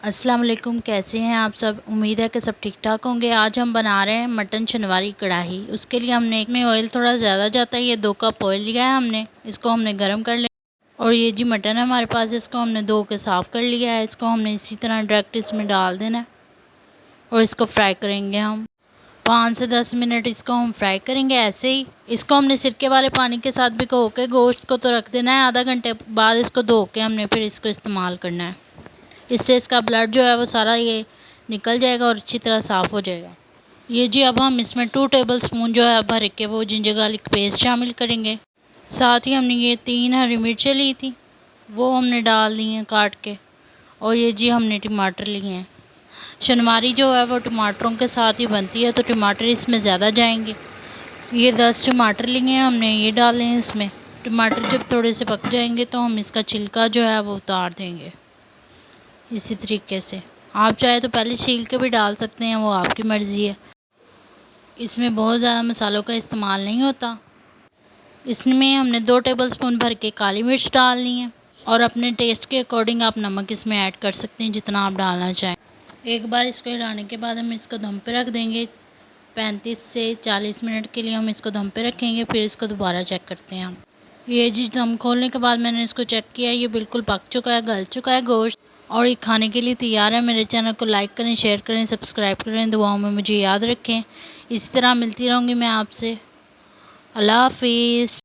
अस्सलाम वालेकुम, कैसे हैं आप सब। उम्मीद है कि सब ठीक ठाक होंगे। आज हम बना रहे हैं मटन शनवारी कढ़ाई। उसके लिए हमने एक में ऑयल थोड़ा ज़्यादा जाता है, ये 2 कप ऑयल लिया है हमने। इसको हमने गर्म कर लिया और ये जी मटन है हमारे पास, इसको हमने धो के साफ़ कर लिया है। इसको हमने इसी तरह डायरेक्ट इसमें डाल देना है और इसको फ्राई करेंगे हम 5 से 10 मिनट। इसको हम फ्राई करेंगे ऐसे ही। इसको हमने सिरके वाले पानी के साथ भिगो के गोश्त को तो रख देना है। आधा घंटे बाद इसको धो के हमने फिर इसको इस्तेमाल करना है। इससे इसका ब्लड जो है वो सारा ये निकल जाएगा और अच्छी तरह साफ़ हो जाएगा। ये जी अब हम इसमें 2 टेबल स्पून जो है भर के वो जिंजर गार्लिक पेस्ट शामिल करेंगे। साथ ही हमने ये 3 हरी मिर्चें ली थी, वो हमने डाल दी हैं काट के। और ये जी हमने टमाटर लिए हैं। शनवारी जो है वो टमाटरों के साथ ही बनती है, तो टमाटर इसमें ज़्यादा जाएंगे। ये 10 टमाटर लिए हैं हमने, ये डाले हैं इसमें। टमाटर जब थोड़े से पक जाएंगे तो हम इसका छिलका जो है वो उतार देंगे। इसी तरीके से आप चाहे तो पहले छील के भी डाल सकते हैं, वो आपकी मर्ज़ी है। इसमें बहुत ज़्यादा मसालों का इस्तेमाल नहीं होता। इसमें हमने 2 टेबलस्पून भर के काली मिर्च डालनी है और अपने टेस्ट के अकॉर्डिंग आप नमक इसमें ऐड कर सकते हैं जितना आप डालना चाहें। एक बार इसको हिलाने के बाद हम इसको दम पे रख देंगे। 35 से 40 मिनट के लिए हम इसको दम पे रखेंगे, फिर इसको दोबारा चेक करते हैं हम। ये जी दम खोलने के बाद मैंने इसको चेक किया, ये बिल्कुल पक चुका है, गल चुका है गोश्त और ये खाने के लिए तैयार है। मेरे चैनल को लाइक करें, शेयर करें, सब्सक्राइब करें, दुआओं में मुझे याद रखें। इसी तरह मिलती रहूँगी मैं आपसे। अल्लाह हाफिज़।